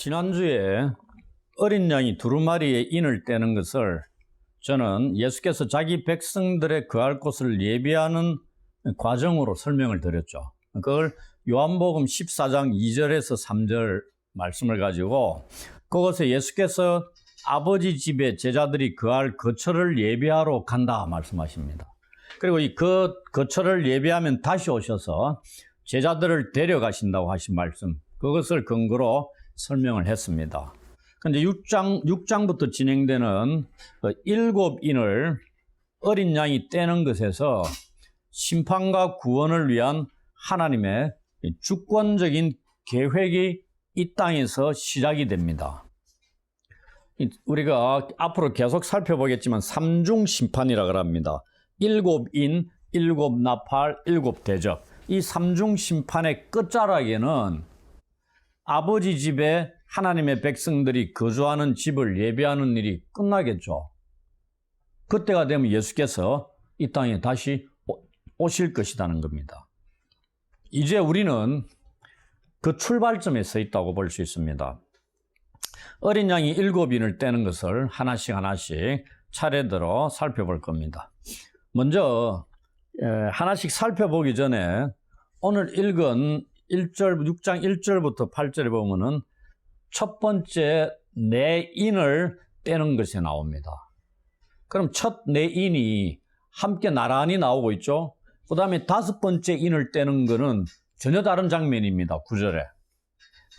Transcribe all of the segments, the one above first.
지난주에 어린 양이 두루마리에 인을 떼는 것을 저는 예수께서 자기 백성들의 거할 곳을 예비하는 과정으로 설명을 드렸죠. 그걸 요한복음 14장 2절에서 3절 말씀을 가지고 그것에 예수께서 아버지 집에 제자들이 거할 거처를 예비하러 간다 말씀하십니다. 그리고 이 거처를 예비하면 다시 오셔서 제자들을 데려가신다고 하신 말씀, 그것을 근거로 설명을 했습니다. 근데 6장부터 진행되는 일곱 인을 어린 양이 떼는 것에서 심판과 구원을 위한 하나님의 주권적인 계획이 이 땅에서 시작이 됩니다. 우리가 앞으로 계속 살펴보겠지만 삼중 심판이라고 합니다. 일곱 인, 일곱 나팔, 일곱 대접. 이 삼중 심판의 끝자락에는 아버지 집에 하나님의 백성들이 거주하는 집을 예비하는 일이 끝나겠죠. 그때가 되면 예수께서 이 땅에 다시 오실 것이라는 겁니다. 이제 우리는 그 출발점에 서 있다고 볼 수 있습니다. 어린 양이 일곱 인을 떼는 것을 하나씩 차례대로 살펴볼 겁니다. 먼저 하나씩 살펴보기 전에 오늘 읽은 6장 1절부터 8절에 보면은 첫 번째 네 인을 떼는 것이 나옵니다. 그럼 첫 네 인이 함께 나란히 나오고 있죠. 그 다음에 다섯 번째 인을 떼는 것은 전혀 다른 장면입니다. 9절에.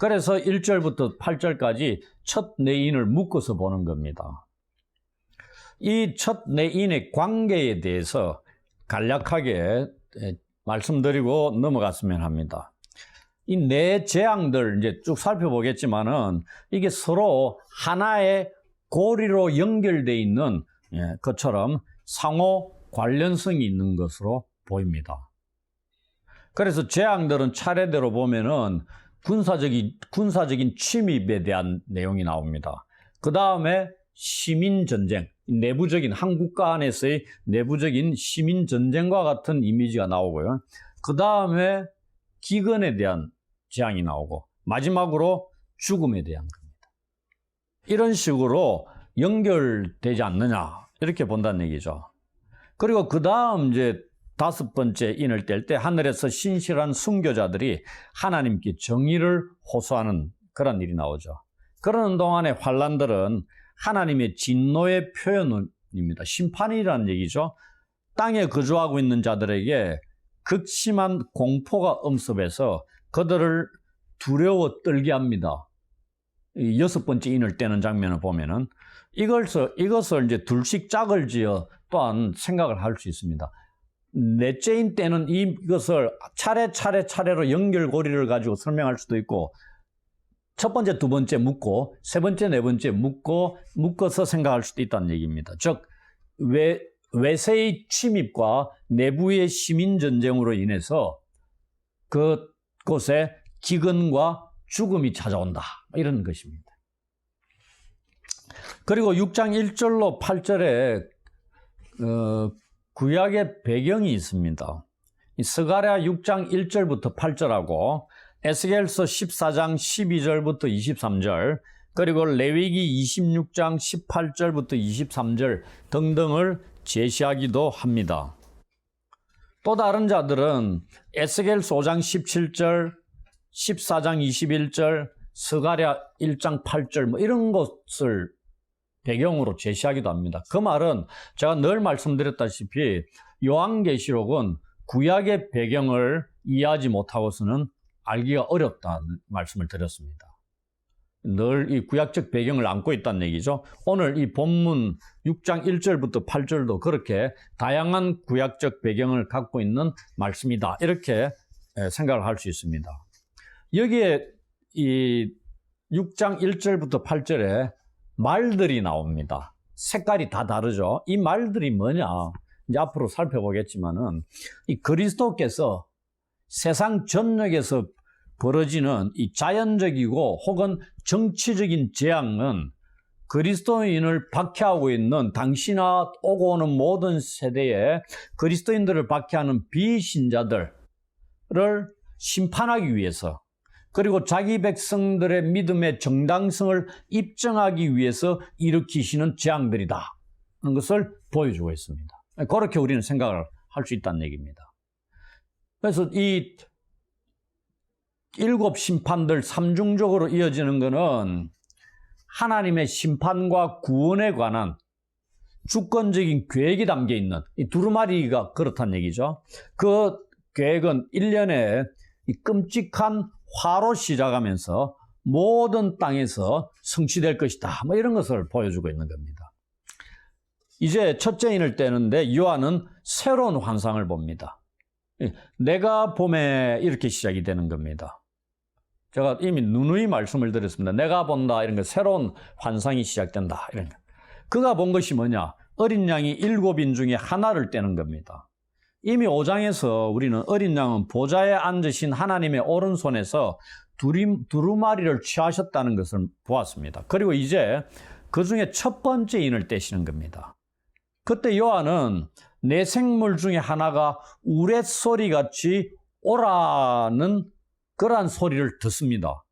그래서 1절부터 8절까지 첫 네 인을 묶어서 보는 겁니다. 이 첫 네 인의 관계에 대해서 간략하게 말씀드리고 넘어갔으면 합니다. 이 네 재앙들 이제 쭉 살펴보겠지만은 이게 서로 하나의 고리로 연결되어 있는 것처럼 상호 관련성이 있는 것으로 보입니다. 그래서 재앙들은 차례대로 보면은 군사적인 침입에 대한 내용이 나옵니다. 그 다음에 시민전쟁, 내부적인 한 국가 안에서의 내부적인 시민전쟁과 같은 이미지가 나오고요. 그 다음에 기근에 대한 재앙이 나오고 마지막으로 죽음에 대한 겁니다. 이런 식으로 연결되지 않느냐 이렇게 본다는 얘기죠. 그리고 그 다음 이제 다섯 번째 인을 뗄 때 하늘에서 신실한 순교자들이 하나님께 정의를 호소하는 그런 일이 나오죠. 그러는 동안에 환란들은 하나님의 진노의 표현입니다. 심판이라는 얘기죠. 땅에 거주하고 있는 자들에게 극심한 공포가 엄습해서 그들을 두려워 떨게 합니다. 이 여섯 번째 인을 떼는 장면을 보면은 이것을 이제 둘씩 짝을 지어 또한 생각을 할 수 있습니다. 넷째 인 때는 이것을 차례로 연결고리를 가지고 설명할 수도 있고 첫 번째, 두 번째 묶고 세 번째, 네 번째 묶어서 생각할 수도 있다는 얘기입니다. 즉 외세의 침입과 내부의 시민전쟁으로 인해서 그곳에 기근과 죽음이 찾아온다 이런 것입니다. 그리고 6장 1절로 8절에 구약의 배경이 있습니다. 스가랴 6장 1절부터 8절하고 에스겔서 14장 12절부터 23절 그리고 레위기 26장 18절부터 23절 등등을 제시하기도 합니다. 또 다른 자들은 에스겔서 5장 17절, 14장 21절, 스가랴 1장 8절 이런 것을 배경으로 제시하기도 합니다. 그 말은 제가 늘 말씀드렸다시피 요한계시록은 구약의 배경을 이해하지 못하고서는 알기가 어렵다는 말씀을 드렸습니다. 늘 이 구약적 배경을 안고 있다는 얘기죠. 오늘 이 본문 6장 1절부터 8절도 그렇게 다양한 구약적 배경을 갖고 있는 말씀이다. 이렇게 생각을 할 수 있습니다. 여기에 이 6장 1절부터 8절에 말들이 나옵니다. 색깔이 다 다르죠. 이 말들이 뭐냐? 이제 앞으로 살펴보겠지만은 이 그리스도께서 세상 전역에서 벌어지는 이 자연적이고 혹은 정치적인 재앙은 그리스도인을 박해하고 있는 당시나 오고 오는 모든 세대에 그리스도인들을 박해하는 비신자들을 심판하기 위해서 그리고 자기 백성들의 믿음의 정당성을 입증하기 위해서 일으키시는 재앙들이다 하는 것을 보여주고 있습니다. 그렇게 우리는 생각을 할 수 있다는 얘기입니다. 그래서 이 7 심판들 삼중적으로 이어지는 것은 하나님의 심판과 구원에 관한 주권적인 계획이 담겨 있는 이 두루마리가 그렇다는 얘기죠. 그 계획은 1년에 이 끔찍한 화로 시작하면서 모든 땅에서 성취될 것이다. 뭐 이런 것을 보여주고 있는 겁니다. 이제 첫째 인을 떼는데 요한은 새로운 환상을 봅니다. 내가 봄에 이렇게 시작이 되는 겁니다. 제가 이미 누누이 말씀을 드렸습니다. 내가 본다 이런 거 새로운 환상이 시작된다 이런 거. 그가 본 것이 뭐냐? 어린 양이 7인 중에 하나를 떼는 겁니다. 이미 5장에서 우리는 어린 양은 보좌에 앉으신 하나님의 오른손에서 두루마리를 취하셨다는 것을 보았습니다. 그리고 이제 그 중에 첫 번째 인을 떼시는 겁니다. 그때 요한은 내 생물 중에 하나가 우레소리같이 오라는 그러한 소리를 듣습니다.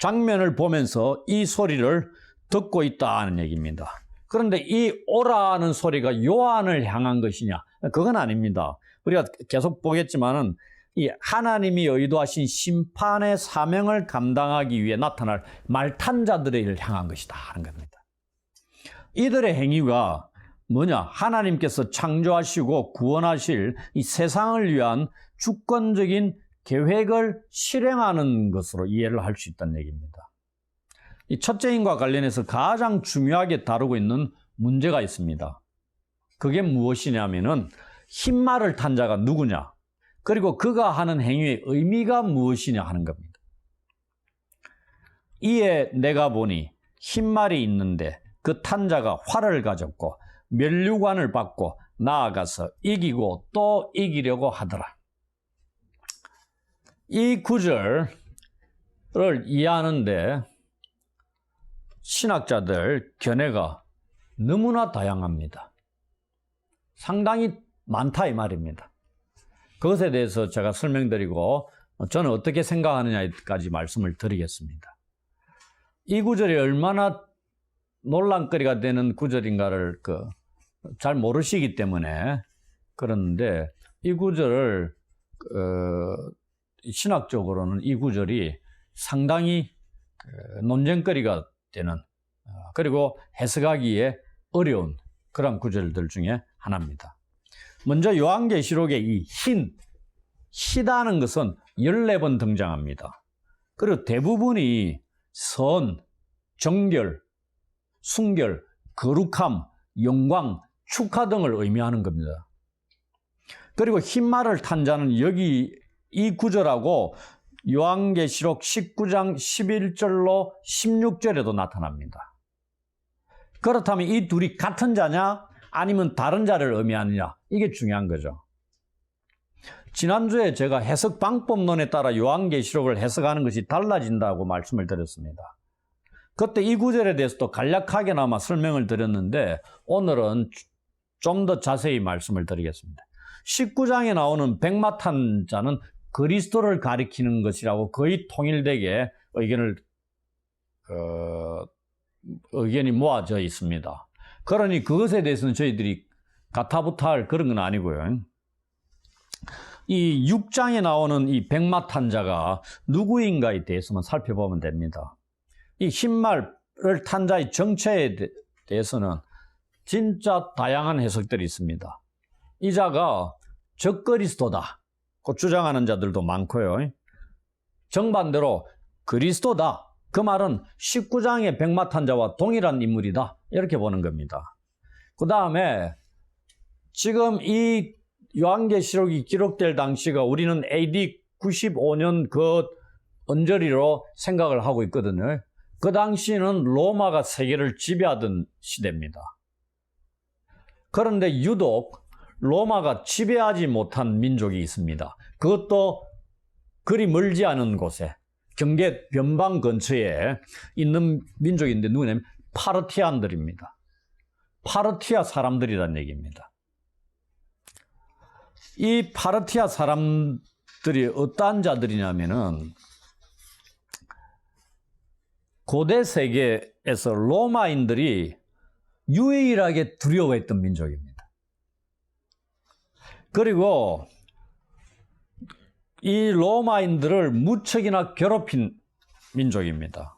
장면을 보면서 이 소리를 듣고 있다는 얘기입니다. 그런데 이 오라는 소리가 요한을 향한 것이냐? 그건 아닙니다. 우리가 계속 보겠지만은 이 하나님이 의도하신 심판의 사명을 감당하기 위해 나타날 말탄자들을 향한 것이다 하는 겁니다. 이들의 행위가 뭐냐? 하나님께서 창조하시고 구원하실 이 세상을 위한 주권적인 계획을 실행하는 것으로 이해를 할 수 있다는 얘기입니다. 이 첫째 인과 관련해서 가장 중요하게 다루고 있는 문제가 있습니다. 그게 무엇이냐면은 흰말을 탄 자가 누구냐? 그리고 그가 하는 행위의 의미가 무엇이냐 하는 겁니다. 이에 내가 보니 흰말이 있는데 그 탄 자가 활을 가졌고 면류관을 받고 나아가서 이기고 또 이기려고 하더라. 이 구절을 이해하는데 신학자들 견해가 너무나 다양합니다. 상당히 많다 이 말입니다. 그것에 대해서 제가 설명드리고 저는 어떻게 생각하느냐까지 말씀을 드리겠습니다. 이 구절이 얼마나 논란거리가 되는 구절인가를 잘 모르시기 때문에 그러는데 이 구절을 신학적으로는 이 구절이 상당히 논쟁거리가 되는 그리고 해석하기에 어려운 그런 구절들 중에 하나입니다. 먼저 요한계시록의 이 희다는 것은 14번 등장합니다. 그리고 대부분이 선, 정결, 순결, 거룩함, 영광, 축하 등을 의미하는 겁니다. 그리고 흰말을 탄 자는 여기 이 구절하고 요한계시록 19장 11절로 16절에도 나타납니다. 그렇다면 이 둘이 같은 자냐 아니면 다른 자를 의미하느냐 이게 중요한 거죠. 지난주에 제가 해석 방법론에 따라 요한계시록을 해석하는 것이 달라진다고 말씀을 드렸습니다. 그때 이 구절에 대해서도 간략하게나마 설명을 드렸는데 오늘은 좀 더 자세히 말씀을 드리겠습니다. 19장에 나오는 백마탄 자는 그리스도를 가리키는 것이라고 거의 통일되게 의견이 모아져 있습니다. 그러니 그것에 대해서는 저희들이 가타부타할 그런 건 아니고요. 이 6장에 나오는 이 백마탄 자가 누구인가에 대해서만 살펴보면 됩니다. 이 흰말을 탄 자의 정체에 대해서는 진짜 다양한 해석들이 있습니다. 이 자가 적그리스도다 주장하는 자들도 많고요. 정반대로 그리스도다. 그 말은 19장의 백마탄 자와 동일한 인물이다. 이렇게 보는 겁니다. 그 다음에 지금 이 요한계시록이 기록될 당시가 우리는 AD 95년 그 언저리로 생각을 하고 있거든요. 그 당시는 로마가 세계를 지배하던 시대입니다. 그런데 유독 로마가 지배하지 못한 민족이 있습니다. 그것도 그리 멀지 않은 곳에 경계 변방 근처에 있는 민족인데 누구냐면 파르티안들입니다. 파르티아 사람들이란 얘기입니다. 이 파르티아 사람들이 어떠한 자들이냐면은 고대 세계에서 로마인들이 유일하게 두려워했던 민족입니다. 그리고 이 로마인들을 무척이나 괴롭힌 민족입니다.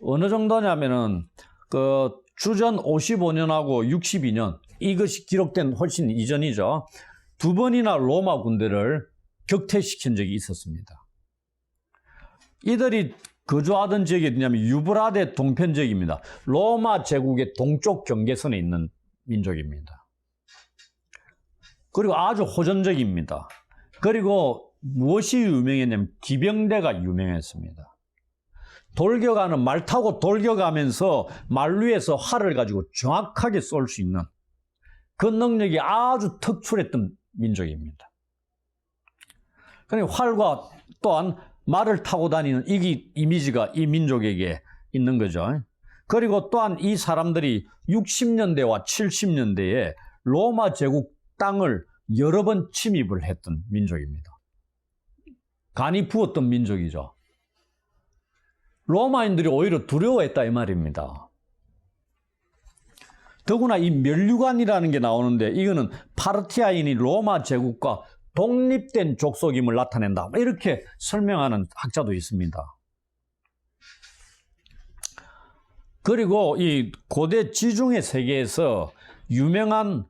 어느 정도냐면은 그 주전 55년하고 62년 이것이 기록된 훨씬 이전이죠. 2번이나 로마 군대를 격퇴시킨 적이 있었습니다. 이들이 거주하던 지역이 어디냐면 유브라데 동편 지역입니다. 로마 제국의 동쪽 경계선에 있는 민족입니다. 그리고 아주 호전적입니다. 그리고 무엇이 유명했냐면 기병대가 유명했습니다. 돌격하는 말 타고 돌격하면서 말 위에서 활을 가지고 정확하게 쏠 수 있는 그 능력이 아주 특출했던 민족입니다. 그러니까 활과 또한 말을 타고 다니는 이 이미지가 이 민족에게 있는 거죠. 그리고 또한 이 사람들이 60년대와 70년대에 로마 제국 땅을 여러 번 침입을 했던 민족입니다. 간이 부었던 민족이죠. 로마인들이 오히려 두려워했다 이 말입니다. 더구나 이 면류관이라는 게 나오는데 이거는 파르티아인이 로마 제국과 독립된 족속임을 나타낸다. 이렇게 설명하는 학자도 있습니다. 그리고 이 고대 지중해 세계에서 유명한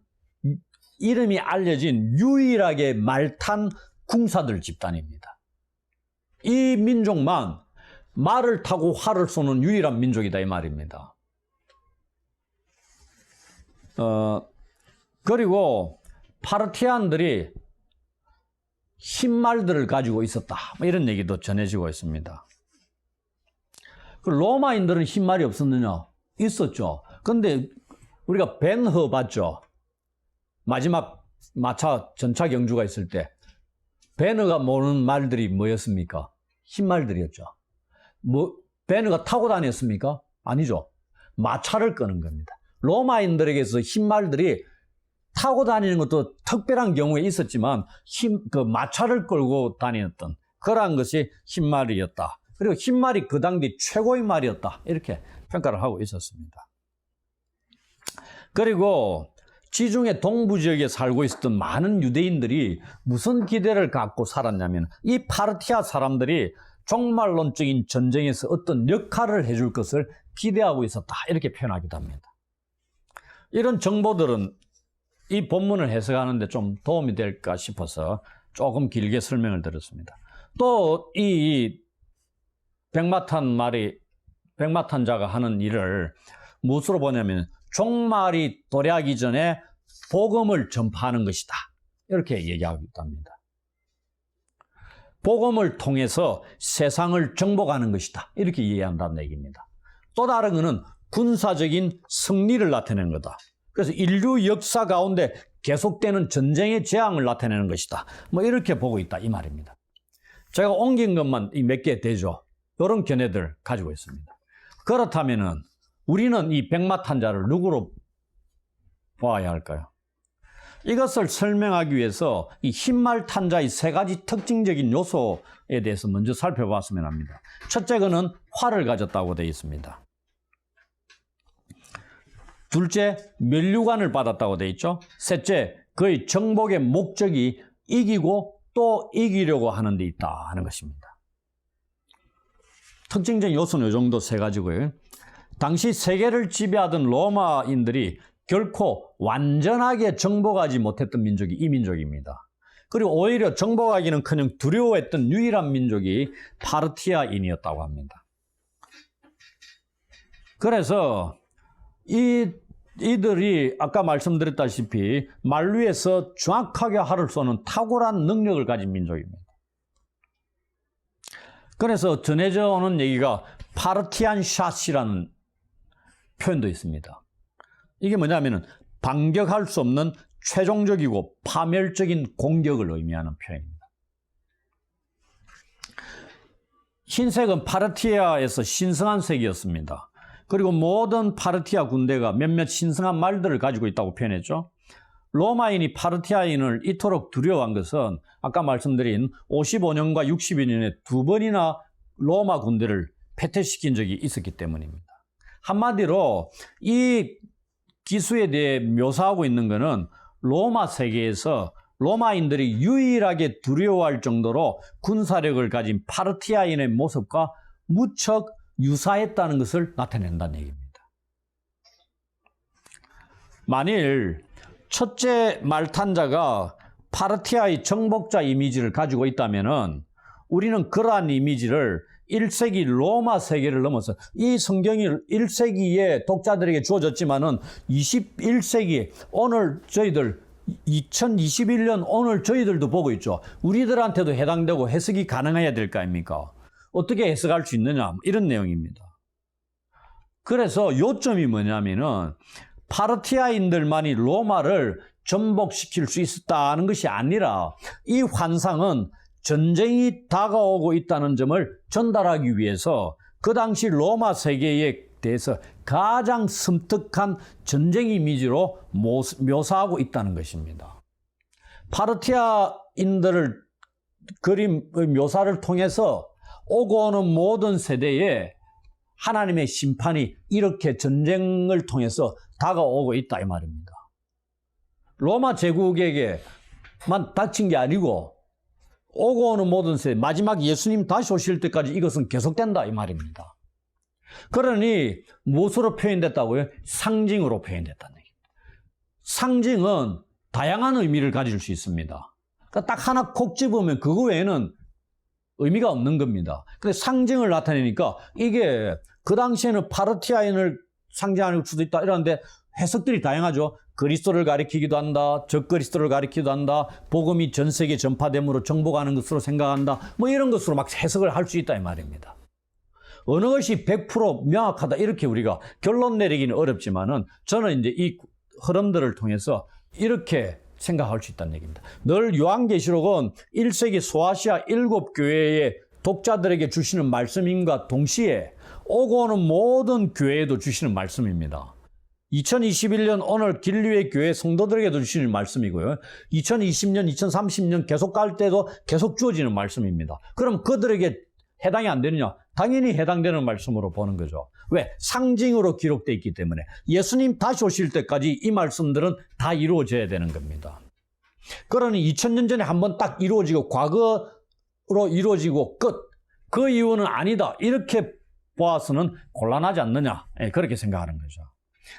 이름이 알려진 유일하게 말탄 궁사들 집단입니다. 이 민족만 말을 타고 활을 쏘는 유일한 민족이다 이 말입니다. 그리고 파르티안들이 흰말들을 가지고 있었다. 이런 얘기도 전해지고 있습니다. 로마인들은 흰말이 없었느냐? 있었죠. 근데 우리가 벤허 봤죠? 마지막 마차 전차 경주가 있을 때 벤허가 모는 말들이 뭐였습니까? 흰말들이었죠. 벤허가 타고 다녔습니까? 아니죠. 마차를 끄는 겁니다. 로마인들에게서 흰말들이 타고 다니는 것도 특별한 경우에 있었지만 그 마차를 끌고 다녔던 그러한 것이 흰말이었다. 그리고 흰말이 그 당시 최고의 말이었다. 이렇게 평가를 하고 있었습니다. 그리고 지중해 동부 지역에 살고 있었던 많은 유대인들이 무슨 기대를 갖고 살았냐면 이 파르티아 사람들이 종말론적인 전쟁에서 어떤 역할을 해줄 것을 기대하고 있었다. 이렇게 표현하기도 합니다. 이런 정보들은 이 본문을 해석하는데 좀 도움이 될까 싶어서 조금 길게 설명을 드렸습니다. 또 이 백마탄자가 하는 일을 무엇으로 보냐면 종말이 도래하기 전에 복음을 전파하는 것이다. 이렇게 얘기하기도 합니다. 복음을 통해서 세상을 정복하는 것이다. 이렇게 이해한다는 얘기입니다. 또 다른 것은 군사적인 승리를 나타내는 거다. 그래서 인류 역사 가운데 계속되는 전쟁의 재앙을 나타내는 것이다. 뭐 이렇게 보고 있다 이 말입니다. 제가 옮긴 것만 몇 개 되죠. 이런 견해들 가지고 있습니다. 그렇다면은 우리는 이 백마탄자를 누구로 보아야 할까요? 이것을 설명하기 위해서 이 흰말탄자의 3가지 특징적인 요소에 대해서 먼저 살펴봤으면 합니다. 첫째 거는 활을 가졌다고 되어 있습니다. 둘째, 면류관을 받았다고 되어 있죠. 셋째, 그의 정복의 목적이 이기고 또 이기려고 하는 데 있다 하는 것입니다. 특징적인 요소는 이 정도 3가지고요. 당시 세계를 지배하던 로마인들이 결코 완전하게 정복하지 못했던 민족이 이 민족입니다. 그리고 오히려 정복하기는커녕 두려워했던 유일한 민족이 파르티아인이었다고 합니다. 그래서 이들이 아까 말씀드렸다시피 말 위에서 정확하게 활을 쏘는 탁월한 능력을 가진 민족입니다. 그래서 전해져 오는 얘기가 파르티안 샷이라는 표현도 있습니다. 이게 뭐냐면은 반격할 수 없는 최종적이고 파멸적인 공격을 의미하는 표현입니다. 흰색은 파르티아에서 신성한 색이었습니다. 그리고 모든 파르티아 군대가 몇몇 신성한 말들을 가지고 있다고 표현했죠. 로마인이 파르티아인을 이토록 두려워한 것은 아까 말씀드린 55년과 62년에 2번이나 로마 군대를 패퇴시킨 적이 있었기 때문입니다. 한마디로 이 기수에 대해 묘사하고 있는 것은 로마 세계에서 로마인들이 유일하게 두려워할 정도로 군사력을 가진 파르티아인의 모습과 무척 유사했다는 것을 나타낸다는 얘기입니다. 만일 첫째 말탄자가 파르티아의 정복자 이미지를 가지고 있다면 우리는 그러한 이미지를 1세기 로마 세계를 넘어서 이 성경이 1세기에 독자들에게 주어졌지만은 21세기 오늘 저희들 2021년 오늘 저희들도 보고 있죠. 우리들한테도 해당되고 해석이 가능해야 될 거 아닙니까? 어떻게 해석할 수 있느냐 이런 내용입니다. 그래서 요점이 뭐냐면은 파르티아인들만이 로마를 전복시킬 수 있었다는 것이 아니라 이 환상은 전쟁이 다가오고 있다는 점을 전달하기 위해서 그 당시 로마 세계에 대해서 가장 섬뜩한 전쟁 이미지로 묘사하고 있다는 것입니다. 파르티아인들을 그림 묘사를 통해서 오고 오는 모든 세대에 하나님의 심판이 이렇게 전쟁을 통해서 다가오고 있다 이 말입니다. 로마 제국에게만 닥친 게 아니고 오고 오는 모든 세대, 마지막 예수님 다시 오실 때까지 이것은 계속된다 이 말입니다. 그러니 무엇으로 표현됐다고요? 상징으로 표현됐다는 얘기입니다. 상징은 다양한 의미를 가질 수 있습니다. 그러니까 딱 하나 콕 집으면 그거 외에는 의미가 없는 겁니다. 근데 상징을 나타내니까 이게 그 당시에는 파르티아인을 상징하는 수도 있다 이러는데 해석들이 다양하죠. 그리스도를 가리키기도 한다. 적그리스도를 가리키기도 한다. 복음이 전 세계 전파됨으로 정복하는 것으로 생각한다. 뭐 이런 것으로 막 해석을 할 수 있다 이 말입니다. 어느 것이 100% 명확하다 이렇게 우리가 결론 내리기는 어렵지만은 저는 이제 이 흐름들을 통해서 이렇게 생각할 수 있다는 얘기입니다. 늘 요한계시록은 1세기 소아시아 7교회의 독자들에게 주시는 말씀임과 동시에 오고 오는 모든 교회에도 주시는 말씀입니다. 2021년 오늘 길리의 교회 성도들에게도 주시는 말씀이고요. 2020년, 2030년 계속 갈 때도 계속 주어지는 말씀입니다. 그럼 그들에게 해당이 안 되느냐? 당연히 해당되는 말씀으로 보는 거죠. 왜? 상징으로 기록되어 있기 때문에 예수님 다시 오실 때까지 이 말씀들은 다 이루어져야 되는 겁니다. 그러니 2000년 전에 한번 딱 이루어지고 과거로 이루어지고 끝. 그 이유는 아니다. 이렇게 보아서는 곤란하지 않느냐? 그렇게 생각하는 거죠.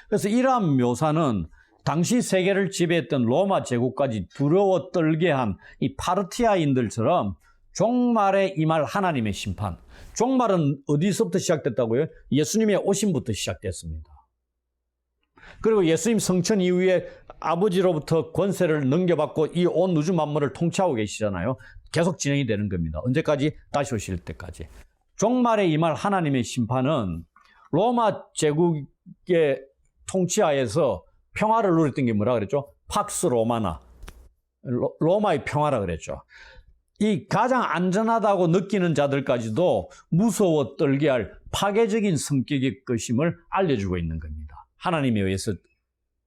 그래서 이러한 묘사는 당시 세계를 지배했던 로마 제국까지 두려워 떨게 한 이 파르티아인들처럼 종말에 임할 하나님의 심판. 종말은 어디서부터 시작됐다고요? 예수님의 오심부터 시작됐습니다. 그리고 예수님 성천 이후에 아버지로부터 권세를 넘겨받고 이 온 우주 만물을 통치하고 계시잖아요. 계속 진행이 되는 겁니다. 언제까지? 다시 오실 때까지. 종말에 임할 하나님의 심판은 로마 제국의 통치하에서 평화를 누렸던 게 뭐라 그랬죠? 팍스 로마나. 로마의 평화라 그랬죠. 이 가장 안전하다고 느끼는 자들까지도 무서워 떨게 할 파괴적인 성격의 것임을 알려주고 있는 겁니다. 하나님에 의해서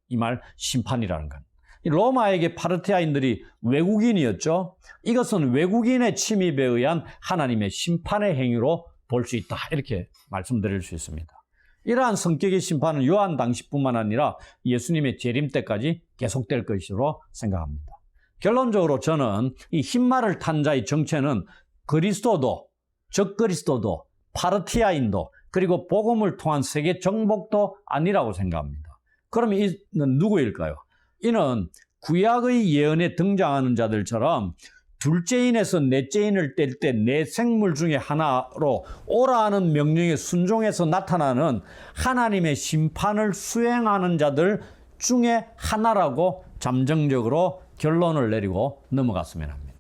임할 심판이라는 건. 로마에게 파르티아인들이 외국인이었죠. 이것은 외국인의 침입에 의한 하나님의 심판의 행위로 볼 수 있다. 이렇게 말씀드릴 수 있습니다. 이러한 성격의 심판은 요한 당시뿐만 아니라 예수님의 재림 때까지 계속될 것으로 생각합니다. 결론적으로 저는 이 흰말을 탄 자의 정체는 그리스도도, 적그리스도도, 파르티아인도, 그리고 복음을 통한 세계 정복도 아니라고 생각합니다. 그러면 이는 누구일까요? 이는 구약의 예언에 등장하는 자들처럼 둘째인에서 넷째인을 뗄 때 네 생물 중에 하나로 오라 하는 명령에 순종해서 나타나는 하나님의 심판을 수행하는 자들 중에 하나라고 잠정적으로 결론을 내리고 넘어갔으면 합니다.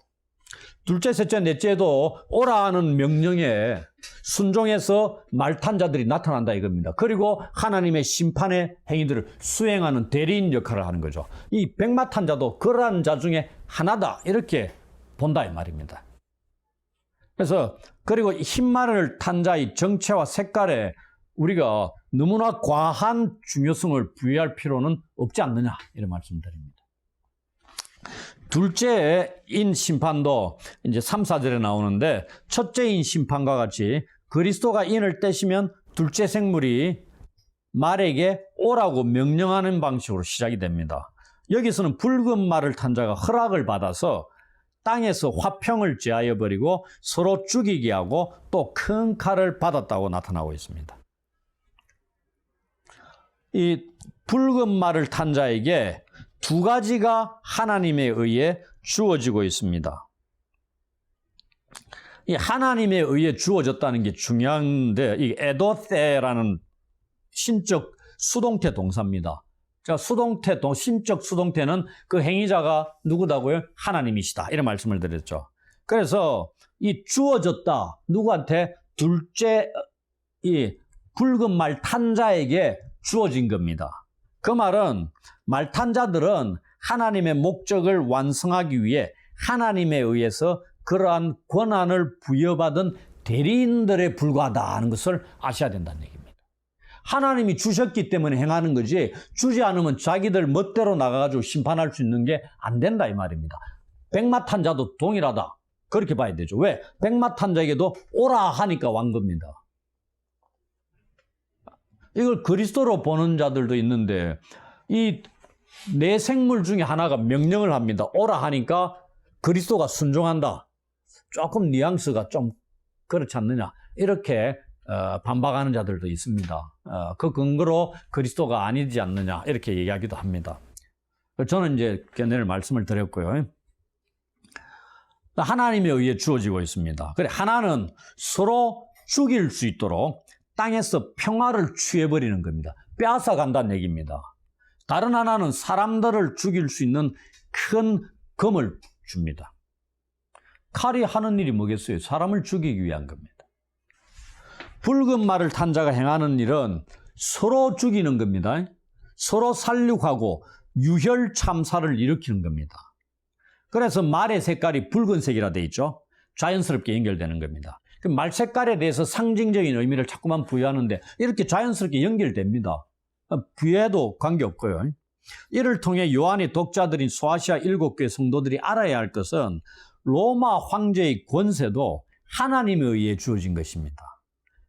둘째, 셋째, 넷째도 오라 하는 명령에 순종해서 말탄 자들이 나타난다 이겁니다. 그리고 하나님의 심판의 행위들을 수행하는 대리인 역할을 하는 거죠. 이 백마탄 자도 그러한 자 중에 하나다 이렇게 본다 이 말입니다. 그래서 그리고 흰말을 탄 자의 정체와 색깔에 우리가 너무나 과한 중요성을 부여할 필요는 없지 않느냐 이런 말씀드립니다. 둘째인 심판도 이제 3, 4절에 나오는데 첫째인 심판과 같이 그리스도가 인을 떼시면 둘째 생물이 말에게 오라고 명령하는 방식으로 시작이 됩니다. 여기서는 붉은 말을 탄 자가 허락을 받아서 땅에서 화평을 제하여 버리고 서로 죽이게 하고 또 큰 칼을 받았다고 나타나고 있습니다. 이 붉은 말을 탄 자에게 두 가지가 하나님에 의해 주어지고 있습니다. 이 하나님에 의해 주어졌다는 게 중요한데, 이 에도테라는 신적 수동태 동사입니다. 자, 신적 수동태는 그 행위자가 누구다고요? 하나님이시다. 이런 말씀을 드렸죠. 그래서 이 주어졌다. 누구한테? 둘째, 이 붉은 말 탄 자에게 주어진 겁니다. 그 말은 말 탄 자들은 하나님의 목적을 완성하기 위해 하나님에 의해서 그러한 권한을 부여받은 대리인들에 불과하다는 것을 아셔야 된다는 얘기입니다. 하나님이 주셨기 때문에 행하는 거지, 주지 않으면 자기들 멋대로 나가가지고 심판할 수 있는 게 안 된다 이 말입니다. 백마 탄 자도 동일하다. 그렇게 봐야 되죠. 왜? 백마 탄 자에게도 오라 하니까 완 겁니다. 이걸 그리스도로 보는 자들도 있는데, 이 네 생물 중에 하나가 명령을 합니다. 오라 하니까 그리스도가 순종한다. 조금 뉘앙스가 좀 그렇지 않느냐. 이렇게 반박하는 자들도 있습니다. 그 근거로 그리스도가 아니지 않느냐. 이렇게 얘기하기도 합니다. 저는 이제 내일 말씀을 드렸고요. 하나님에 의해 주어지고 있습니다. 그래, 하나는 서로 죽일 수 있도록 땅에서 평화를 취해버리는 겁니다. 빼앗아 간다는 얘기입니다. 다른 하나는 사람들을 죽일 수 있는 큰 검을 줍니다. 칼이 하는 일이 뭐겠어요? 사람을 죽이기 위한 겁니다. 붉은 말을 탄 자가 행하는 일은 서로 죽이는 겁니다. 서로 살육하고 유혈 참사를 일으키는 겁니다. 그래서 말의 색깔이 붉은색이라 돼 있죠. 자연스럽게 연결되는 겁니다. 말 색깔에 대해서 상징적인 의미를 자꾸만 부여하는데 이렇게 자연스럽게 연결됩니다. 부여해도 관계없고요. 이를 통해 요한의 독자들인 소아시아 7교회 성도들이 알아야 할 것은 로마 황제의 권세도 하나님에 의해 주어진 것입니다.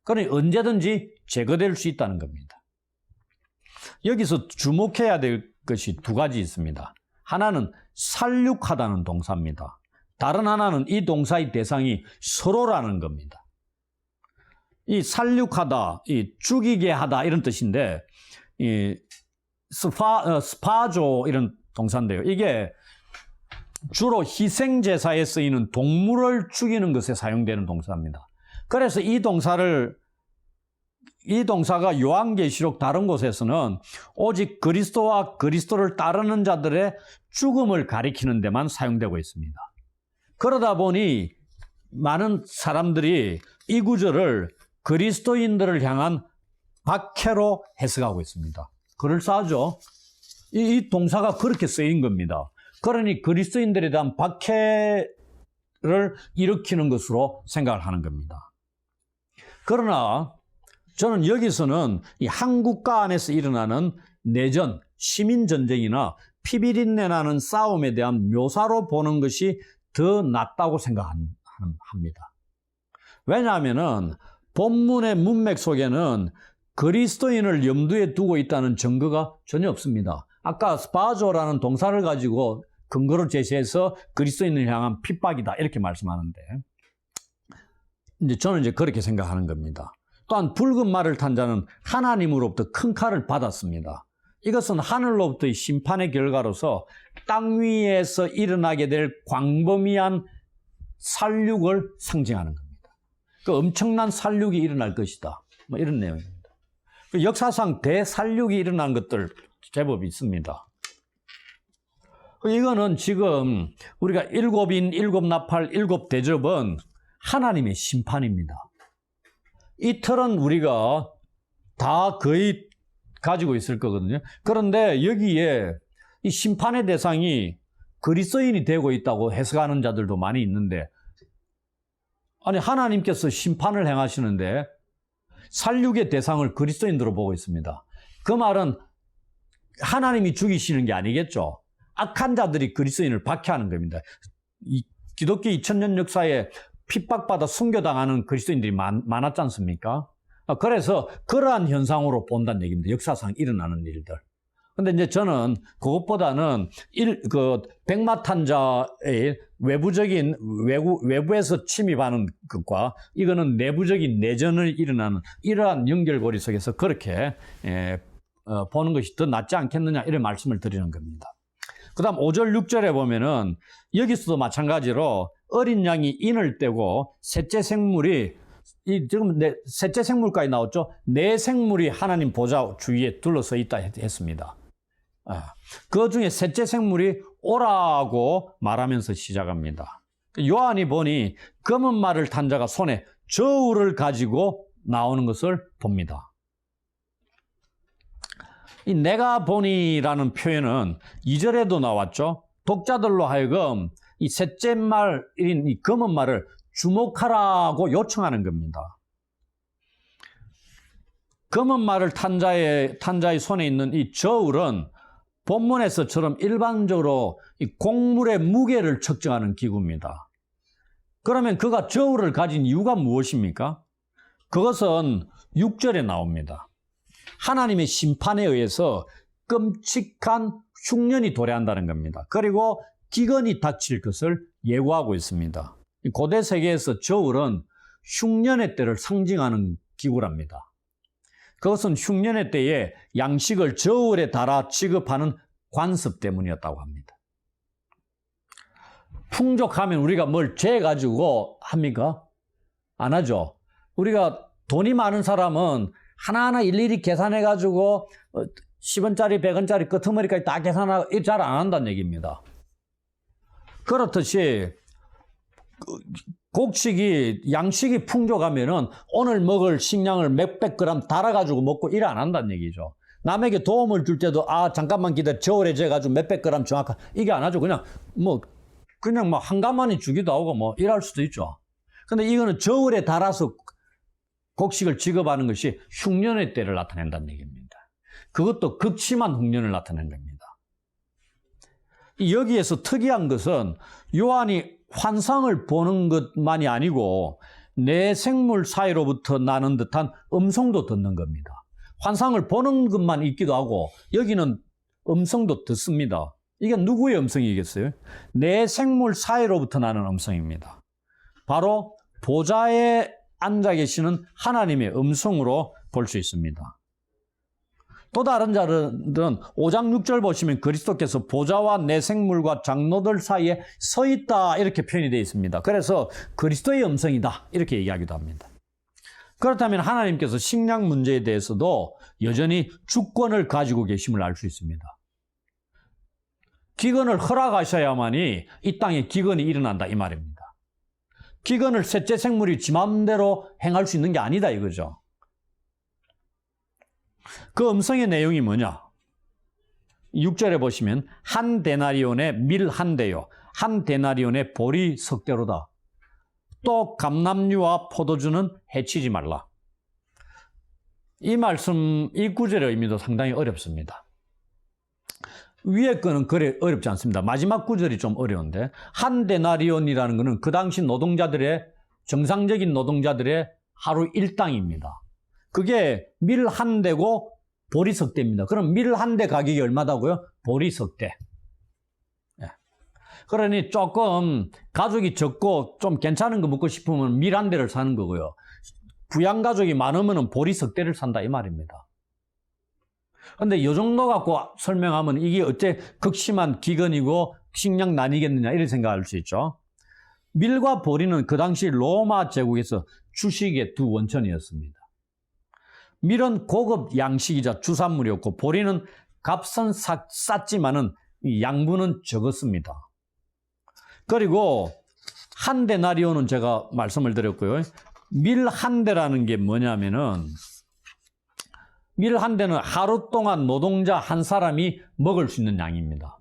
그러니 언제든지 제거될 수 있다는 겁니다. 여기서 주목해야 될 것이 두 가지 있습니다. 하나는 살육하다는 동사입니다. 다른 하나는 이 동사의 대상이 서로라는 겁니다. 이 살육하다, 이 죽이게 하다 이런 뜻인데, 이 스파조 이런 동사인데요. 이게 주로 희생제사에 쓰이는 동물을 죽이는 것에 사용되는 동사입니다. 그래서 이 동사가 요한계시록 다른 곳에서는 오직 그리스도와 그리스도를 따르는 자들의 죽음을 가리키는 데만 사용되고 있습니다. 그러다 보니 많은 사람들이 이 구절을 그리스도인들을 향한 박해로 해석하고 있습니다. 그럴싸하죠? 이 동사가 그렇게 쓰인 겁니다. 그러니 그리스도인들에 대한 박해를 일으키는 것으로 생각을 하는 겁니다. 그러나 저는 여기서는 이 한 국가 안에서 일어나는 내전, 시민전쟁이나 피비린내 나는 싸움에 대한 묘사로 보는 것이 더 낫다고 생각합니다. 왜냐하면 본문의 문맥 속에는 그리스도인을 염두에 두고 있다는 증거가 전혀 없습니다. 아까 스파조라는 동사를 가지고 근거로 제시해서 그리스도인을 향한 핍박이다 이렇게 말씀하는데, 저는 그렇게 생각하는 겁니다. 또한 붉은 말을 탄 자는 하나님으로부터 큰 칼을 받았습니다. 이것은 하늘로부터의 심판의 결과로서 땅 위에서 일어나게 될 광범위한 살육을 상징하는 겁니다. 그 엄청난 살육이 일어날 것이다. 뭐 이런 내용입니다. 역사상 대살육이 일어난 것들 제법 있습니다. 이거는 지금 우리가 일곱인, 일곱나팔, 일곱대접은 하나님의 심판입니다. 이 틀은 우리가 다 거의 가지고 있을 거거든요. 그런데 여기에 이 심판의 대상이 그리스도인이 되고 있다고 해석하는 자들도 많이 있는데, 아니 하나님께서 심판을 행하시는데 살육의 대상을 그리스도인으로 보고 있습니다. 그 말은 하나님이 죽이시는 게 아니겠죠. 악한 자들이 그리스도인을 박해하는 겁니다. 이 기독교 2000년 역사에 핍박받아 순교당하는 그리스도인들이 많았지 않습니까? 그래서 그러한 현상으로 본다는 얘기입니다. 역사상 일어나는 일들. 근데 이제 저는 그것보다는 백마탄자의 외부에서 침입하는 것과 이거는 내부적인 내전을 일어나는 이러한 연결고리 속에서 그렇게 보는 것이 더 낫지 않겠느냐 이런 말씀을 드리는 겁니다. 그 다음 5절 6절에 보면은 여기서도 마찬가지로 어린 양이 인을 떼고 셋째 생물이 지금 셋째 생물까지 나왔죠. 네 생물이 하나님 보좌 주위에 둘러서 있다 했습니다. 그 중에 셋째 생물이 오라고 말하면서 시작합니다. 요한이 보니 검은 말을 탄 자가 손에 저울을 가지고 나오는 것을 봅니다. 이 내가 보니라는 표현은 2절에도 나왔죠. 독자들로 하여금 이 셋째 말인 이 검은 말을 주목하라고 요청하는 겁니다. 검은 말을 탄 자의 손에 있는 이 저울은 본문에서처럼 일반적으로 이 곡물의 무게를 측정하는 기구입니다. 그러면 그가 저울을 가진 이유가 무엇입니까? 그것은 6절에 나옵니다. 하나님의 심판에 의해서 끔찍한 흉년이 도래한다는 겁니다. 그리고 기근이 닥칠 것을 예고하고 있습니다. 고대 세계에서 저울은 흉년의 때를 상징하는 기구랍니다. 그것은 흉년의 때에 양식을 저울에 달아 취급하는 관습 때문이었다고 합니다. 풍족하면 우리가 뭘 재가지고 합니까? 안 하죠. 우리가 돈이 많은 사람은 하나하나 일일이 계산해가지고 10원짜리, 100원짜리 끄트머리까지 다 계산하고 잘 안 한다는 얘기입니다. 그렇듯이 양식이 풍족하면은 오늘 먹을 식량을 몇백 그램 달아가지고 먹고 일 안 한다는 얘기죠. 남에게 도움을 줄 때도 잠깐만 기다려 저울에 재가지고 몇백 그램 정확한 이게 안 하죠. 그냥 한 가마니 주기도 하고 일할 수도 있죠. 근데 이거는 저울에 달아서 곡식을 지급하는 것이 흉년의 때를 나타낸다는 얘기입니다. 그것도 극심한 흉년을 나타낸 겁니다. 여기에서 특이한 것은 요한이 환상을 보는 것만이 아니고 내 생물 사이로부터 나는 듯한 음성도 듣는 겁니다. 환상을 보는 것만 있기도 하고 여기는 음성도 듣습니다. 이게 누구의 음성이겠어요? 내 생물 사이로부터 나는 음성입니다. 바로 보좌에 앉아 계시는 하나님의 음성으로 볼 수 있습니다. 또 다른 자들은 5장 6절 보시면 그리스도께서 보좌와 내 생물과 장로들 사이에 서 있다 이렇게 표현이 되어 있습니다. 그래서 그리스도의 음성이다 이렇게 얘기하기도 합니다. 그렇다면 하나님께서 식량 문제에 대해서도 여전히 주권을 가지고 계심을 알 수 있습니다. 기근을 허락하셔야만이 이 땅에 기근이 일어난다 이 말입니다. 기근을 셋째 생물이 지 마음대로 행할 수 있는 게 아니다 이거죠. 그 음성의 내용이 뭐냐? 6절에 보시면 한 데나리온의 밀 한 대요. 한 데나리온의 보리 석 대로다. 또 감람류와 포도주는 해치지 말라. 이 말씀, 이 구절의 의미도 상당히 어렵습니다. 위에 거는 그래 어렵지 않습니다. 마지막 구절이 좀 어려운데 한 데나리온이라는 것은 그 당시 정상적인 노동자들의 하루 일당입니다. 그게 밀 한 대고 보리 석 대입니다. 그럼 밀 한 대 가격이 얼마다고요? 보리 석 대. 그러니 조금 가족이 적고 좀 괜찮은 거 먹고 싶으면 밀 한 대를 사는 거고요. 부양 가족이 많으면 보리 석 대를 산다 이 말입니다. 근데 이 정도 갖고 설명하면 이게 어째 극심한 기근이고 식량난이겠느냐 이런 생각할 수 있죠. 밀과 보리는 그 당시 로마 제국에서 주식의 두 원천이었습니다. 밀은 고급 양식이자 주산물이었고 보리는 값은 쌌지만은 양분은 적었습니다. 그리고 한 데나리온은 제가 말씀을 드렸고요. 밀 한 대라는 게 뭐냐면은 밀 한 대는 하루 동안 노동자 한 사람이 먹을 수 있는 양입니다.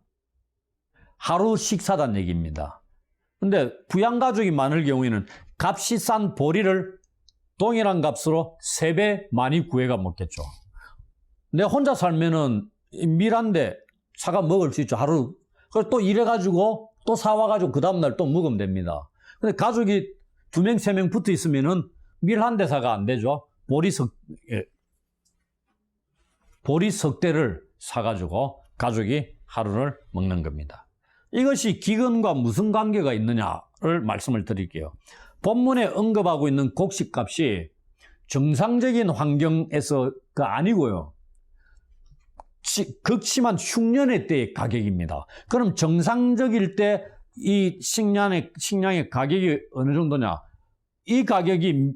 하루 식사단 얘기입니다. 근데 부양가족이 많을 경우에는 값이 싼 보리를 동일한 값으로 3배 많이 구해가 먹겠죠. 내 혼자 살면은 밀 한 대 사가 먹을 수 있죠. 하루. 그래서 또 일해가지고 또 사와가지고 그 다음날 또 먹으면 됩니다. 근데 가족이 두 명, 세 명 붙어 있으면은 밀 한 대 사가 안 되죠. 보리 석 대를 사가지고 가족이 하루를 먹는 겁니다. 이것이 기근과 무슨 관계가 있느냐를 말씀을 드릴게요. 본문에 언급하고 있는 곡식값이 정상적인 환경에서가 아니고요. 극심한 흉년의 때의 가격입니다. 그럼 정상적일 때 이 식량의 가격이 어느 정도냐? 이 가격이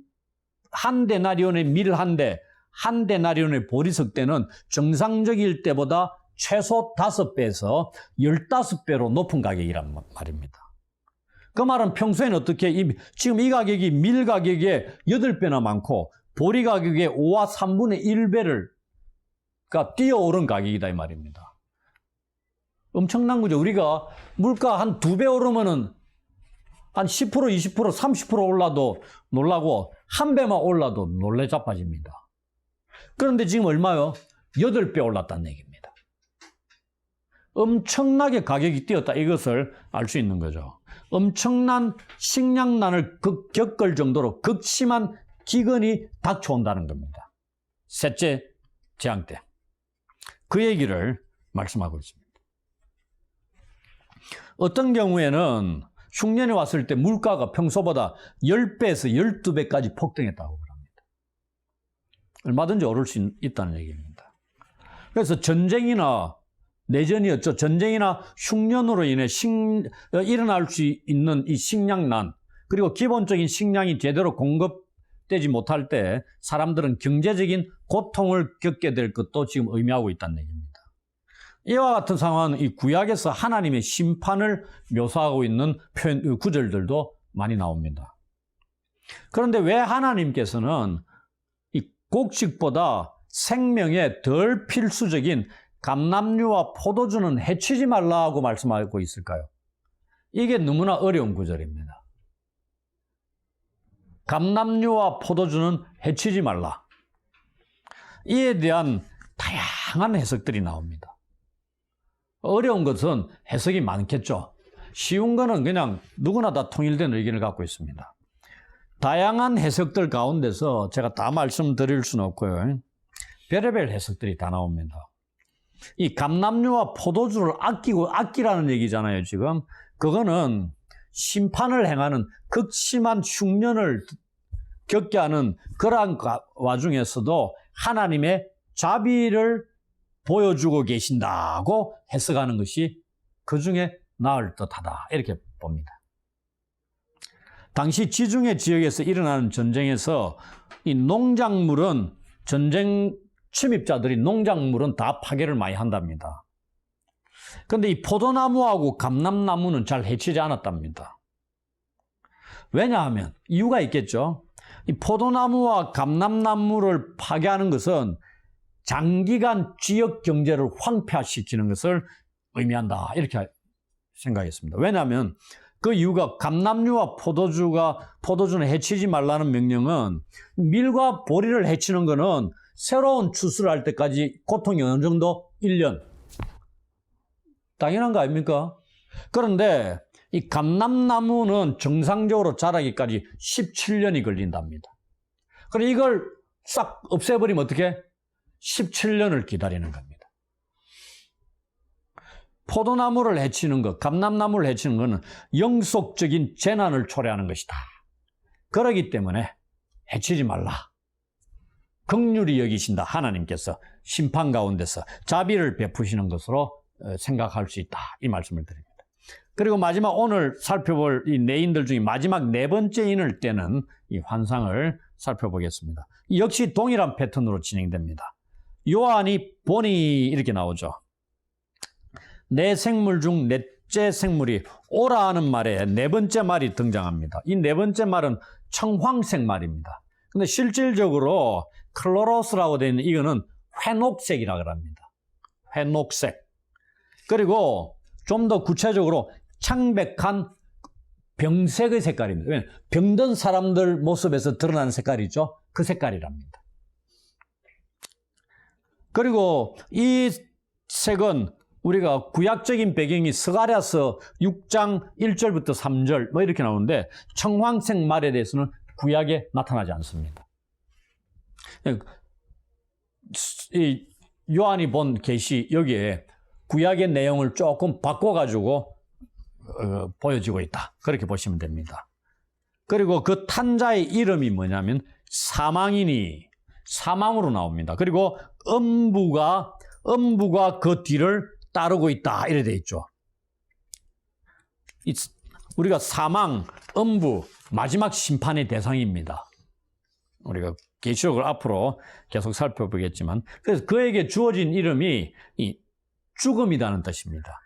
한 데나리온의 밀 한 대, 한 데나리온의 보리석 대는 정상적일 때보다 최소 5배에서 15배로 높은 가격이란 말입니다. 그 말은 평소에는 어떻게, 지금 이 가격이 밀 가격의 8배나 많고, 보리 가격의 5와 3분의 1배를, 그러니까 뛰어오른 가격이다, 이 말입니다. 엄청난 거죠. 우리가 물가 한 2배 오르면은 한 10%, 20%, 30% 올라도 놀라고, 한 배만 올라도 놀래 자빠집니다. 그런데 지금 얼마요? 8배 올랐다는 얘기입니다. 엄청나게 가격이 뛰었다, 이것을 알 수 있는 거죠. 엄청난 식량난을 겪을 정도로 극심한 기근이 닥쳐온다는 겁니다. 셋째 재앙 때. 그 얘기를 말씀하고 있습니다. 어떤 경우에는 흉년이 왔을 때 물가가 평소보다 10배에서 12배까지 폭등했다고 합니다. 얼마든지 오를 수 있다는 얘기입니다. 그래서 전쟁이나 내전이었죠. 전쟁이나 흉년으로 인해 일어날 수 있는 이 식량난, 그리고 기본적인 식량이 제대로 공급되지 못할 때 사람들은 경제적인 고통을 겪게 될 것도 지금 의미하고 있다는 얘기입니다. 이와 같은 상황은 이 구약에서 하나님의 심판을 묘사하고 있는 구절들도 많이 나옵니다. 그런데 왜 하나님께서는 이 곡식보다 생명에 덜 필수적인 감람류와 포도주는 해치지 말라고 말씀하고 있을까요? 이게 너무나 어려운 구절입니다. 감람류와 포도주는 해치지 말라. 이에 대한 다양한 해석들이 나옵니다. 어려운 것은 해석이 많겠죠. 쉬운 거는 그냥 누구나 다 통일된 의견을 갖고 있습니다. 다양한 해석들 가운데서 제가 다 말씀드릴 수는 없고요. 별의별 해석들이 다 나옵니다. 이 감람류와 포도주를 아끼라는 얘기잖아요, 지금. 그거는 심판을 행하는 극심한 흉년을 겪게 하는 그러한 와중에서도 하나님의 자비를 보여주고 계신다고 해석하는 것이 그 중에 나을 듯하다, 이렇게 봅니다. 당시 지중해 지역에서 일어나는 전쟁에서 이 농작물은 전쟁 침입자들이 농작물은 다 파괴를 많이 한답니다. 그런데 이 포도나무하고 감람나무는 잘 해치지 않았답니다. 왜냐하면 이유가 있겠죠. 이 포도나무와 감람나무를 파괴하는 것은 장기간 지역 경제를 황폐화시키는 것을 의미한다, 이렇게 생각했습니다. 왜냐하면 그 이유가 감람류와 포도주는 해치지 말라는 명령은 밀과 보리를 해치는 것은 새로운 추수를 할 때까지 고통이 어느 정도 1년. 당연한 거 아닙니까? 그런데 이 감람나무는 정상적으로 자라기까지 17년이 걸린답니다. 그럼 이걸 싹 없애버리면 어떻게? 17년을 기다리는 겁니다. 포도나무를 해치는 것, 감람나무를 해치는 것은 영속적인 재난을 초래하는 것이다. 그렇기 때문에 해치지 말라. 긍휼히 여기신다, 하나님께서 심판 가운데서 자비를 베푸시는 것으로 생각할 수 있다, 이 말씀을 드립니다. 그리고 마지막 오늘 살펴볼 이 내인들 중에 마지막 네 번째 인을 떼는 이 환상을 살펴보겠습니다. 역시 동일한 패턴으로 진행됩니다. 요한이 보니 이렇게 나오죠. 네 생물 중 넷째 생물이 오라 하는 말에 네 번째 말이 등장합니다. 이 네 번째 말은 청황색 말입니다. 근데 실질적으로 클로로스라고 되어 있는 이거는 회녹색이라고 합니다. 회녹색. 그리고 좀 더 구체적으로 창백한 병색의 색깔입니다. 왜냐하면 병든 사람들 모습에서 드러나는 색깔이 있죠. 그 색깔이랍니다. 그리고 이 색은 우리가 구약적인 배경이 스가랴서 6장 1절부터 3절 뭐 이렇게 나오는데 청황색 말에 대해서는 구약에 나타나지 않습니다. 이 요한이 본 계시 여기에 구약의 내용을 조금 바꿔가지고 보여지고 있다. 그렇게 보시면 됩니다. 그리고 그 탄자의 이름이 뭐냐면 사망이니 사망으로 나옵니다. 그리고 음부가 그 뒤를 따르고 있다. 이래 돼 있죠. 우리가 사망, 음부, 마지막 심판의 대상입니다. 우리가 계시록을 앞으로 계속 살펴보겠지만 그래서 그에게 주어진 이름이 이 죽음이라는 뜻입니다.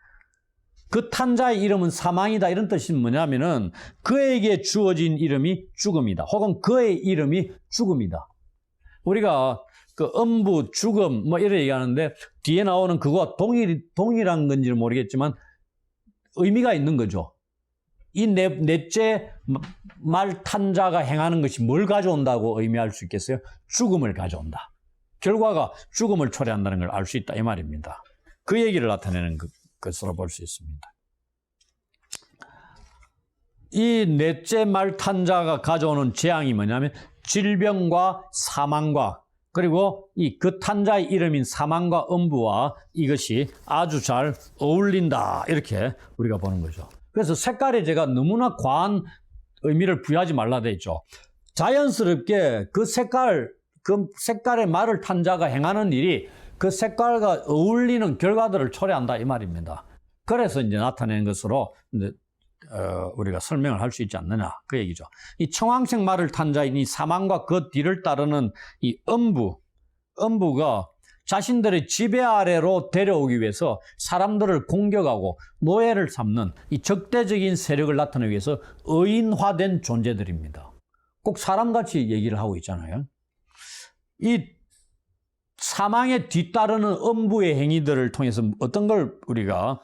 그 탄자의 이름은 사망이다 이런 뜻이 뭐냐면은 그에게 주어진 이름이 죽음이다. 혹은 그의 이름이 죽음이다. 우리가 그 음부, 죽음 뭐 이래 얘기하는데 뒤에 나오는 그거와 동일한 건지는 모르겠지만 의미가 있는 거죠. 이 넷째 말 탄자가 행하는 것이 뭘 가져온다고 의미할 수 있겠어요? 죽음을 가져온다. 결과가 죽음을 초래한다는 걸 알 수 있다 이 말입니다. 그 얘기를 나타내는 것으로 볼 수 있습니다. 이 넷째 말 탄자가 가져오는 재앙이 뭐냐면 질병과 사망과 그리고 그 탄자의 이름인 사망과 음부와 이것이 아주 잘 어울린다 이렇게 우리가 보는 거죠. 그래서 색깔에 제가 너무나 과한 의미를 부여하지 말라 돼 있죠. 자연스럽게 그 색깔의 말을 탄 자가 행하는 일이 그 색깔과 어울리는 결과들을 초래한다 이 말입니다. 그래서 이제 나타내는 것으로 이제 우리가 설명을 할 수 있지 않느냐 그 얘기죠. 이 청황색 말을 탄 자인 이 사망과 그 뒤를 따르는 이 음부가 자신들의 지배 아래로 데려오기 위해서 사람들을 공격하고 노예를 삼는 이 적대적인 세력을 나타내기 위해서 의인화된 존재들입니다. 꼭 사람같이 얘기를 하고 있잖아요. 이 사망에 뒤따르는 음부의 행위들을 통해서 어떤 걸 우리가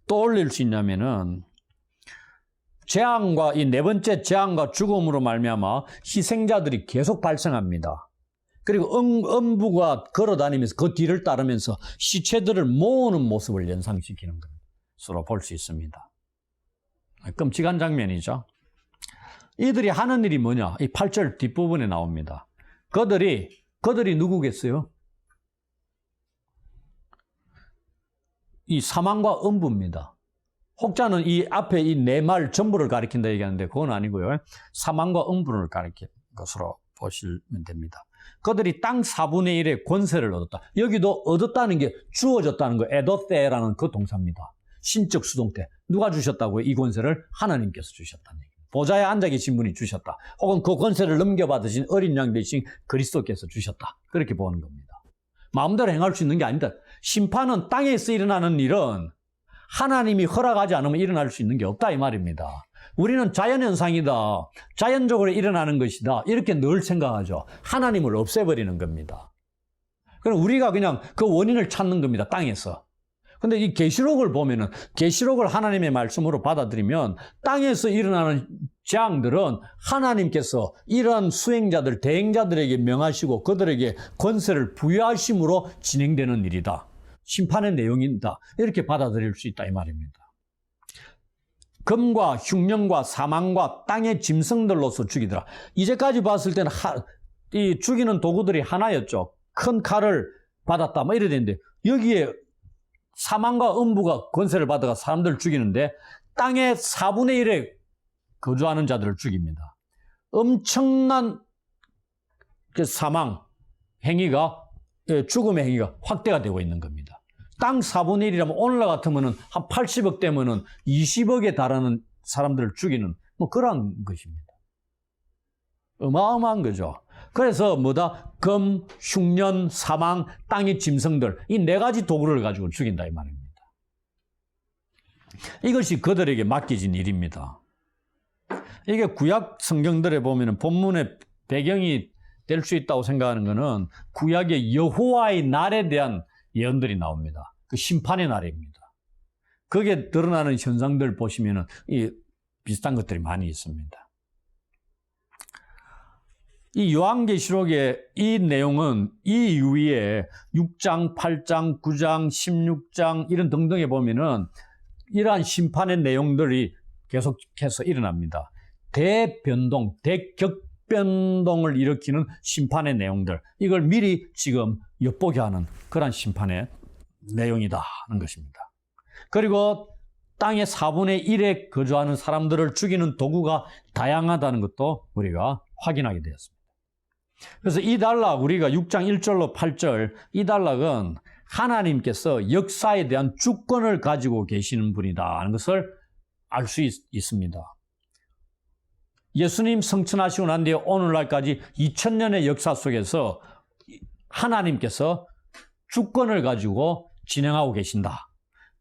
떠올릴 수 있냐면은 재앙과 이 네 번째 재앙과 죽음으로 말미암아 희생자들이 계속 발생합니다. 그리고 음부가 걸어다니면서 그 뒤를 따르면서 시체들을 모으는 모습을 연상시키는 것으로 볼 수 있습니다. 끔찍한 장면이죠. 이들이 하는 일이 뭐냐? 이 8절 뒷부분에 나옵니다. 그들이 누구겠어요? 이 사망과 음부입니다. 혹자는 이 앞에 이 네 말 전부를 가리킨다 얘기하는데 그건 아니고요. 사망과 음부를 가리킨 것으로 보시면 됩니다. 그들이 땅 4분의 1의 권세를 얻었다. 여기도 얻었다는 게 주어졌다는 거, 에도테라는 그 동사입니다. 신적 수동태. 누가 주셨다고요? 이 권세를 하나님께서 주셨다는 얘기입니다. 보좌에 앉아 계신 분이 주셨다. 혹은 그 권세를 넘겨받으신 어린 양 되신 그리스도께서 주셨다. 그렇게 보는 겁니다. 마음대로 행할 수 있는 게 아니다. 심판은 땅에서 일어나는 일은 하나님이 허락하지 않으면 일어날 수 있는 게 없다 이 말입니다. 우리는 자연현상이다. 자연적으로 일어나는 것이다. 이렇게 늘 생각하죠. 하나님을 없애버리는 겁니다. 그럼 우리가 그냥 그 원인을 찾는 겁니다. 땅에서. 근데 이 계시록을 보면은 계시록을 하나님의 말씀으로 받아들이면 땅에서 일어나는 재앙들은 하나님께서 이러한 수행자들, 대행자들에게 명하시고 그들에게 권세를 부여하심으로 진행되는 일이다. 심판의 내용이다. 이렇게 받아들일 수 있다 이 말입니다. 금과 흉년과 사망과 땅의 짐승들로서 죽이더라. 이제까지 봤을 때는 이 죽이는 도구들이 하나였죠. 큰 칼을 받았다 뭐 이래 되는데 여기에 사망과 음부가 권세를 받아가 사람들을 죽이는데 땅의 4분의 1에 거주하는 자들을 죽입니다. 엄청난 그 사망 행위가 죽음의 행위가 확대가 되고 있는 겁니다. 땅 4분의 1이라면 오늘날 같으면은 한 80억 되면은 20억에 달하는 사람들을 죽이는 뭐 그런 것입니다. 어마어마한 거죠. 그래서 뭐다? 금, 흉년, 사망, 땅의 짐승들 이 네 가지 도구를 가지고 죽인다 이 말입니다. 이것이 그들에게 맡겨진 일입니다. 이게 구약 성경들에 보면은 본문의 배경이 될 수 있다고 생각하는 것은 구약의 여호와의 날에 대한 예언들이 나옵니다. 그 심판의 날입니다. 거기에 드러나는 현상들 보시면은 이 비슷한 것들이 많이 있습니다. 이 요한계시록의 이 내용은 이 이후에 6장, 8장, 9장, 16장 이런 등등에 보면은 이러한 심판의 내용들이 계속해서 일어납니다. 대변동, 대격변동을 일으키는 심판의 내용들, 이걸 미리 지금 엿보게 하는 그런 심판의 내용이다 하는 것입니다. 그리고 땅의 4분의 1에 거주하는 사람들을 죽이는 도구가 다양하다는 것도 우리가 확인하게 되었습니다. 그래서 이 단락, 우리가 6장 1절로 8절, 이 단락은 하나님께서 역사에 대한 주권을 가지고 계시는 분이다 하는 것을 알 수 있습니다. 예수님 성천하시고 난 뒤에 오늘날까지 2000년의 역사 속에서 하나님께서 주권을 가지고 진행하고 계신다.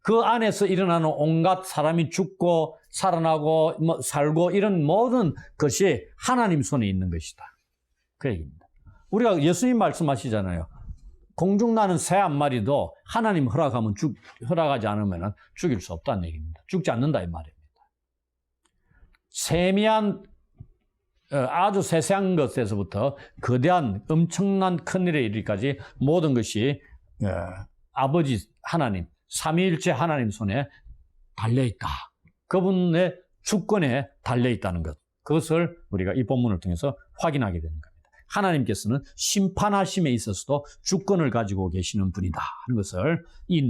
그 안에서 일어나는 온갖 사람이 죽고 살아나고 살고 이런 모든 것이 하나님 손에 있는 것이다. 그 얘기입니다. 우리가 예수님 말씀하시잖아요. 공중 나는 새 한 마리도 하나님 허락하지 않으면 죽일 수 없다는 얘기입니다. 죽지 않는다 이 말입니다. 세미한 아주 세세한 것에서부터 거대한 엄청난 큰일에 이르기까지 모든 것이 아버지 하나님, 삼위일체 하나님 손에 달려있다. 그분의 주권에 달려있다는 것. 그것을 우리가 이 본문을 통해서 확인하게 되는 겁니다. 하나님께서는 심판하심에 있어서도 주권을 가지고 계시는 분이다 하는 것을 이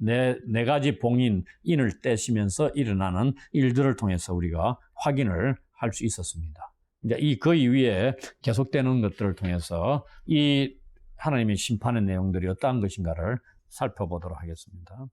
네 가지 봉인, 인을 떼시면서 일어나는 일들을 통해서 우리가 확인을 할 수 있었습니다. 이제 그 이후에 계속되는 것들을 통해서 이 하나님의 심판의 내용들이 어떠한 것인가를 살펴보도록 하겠습니다.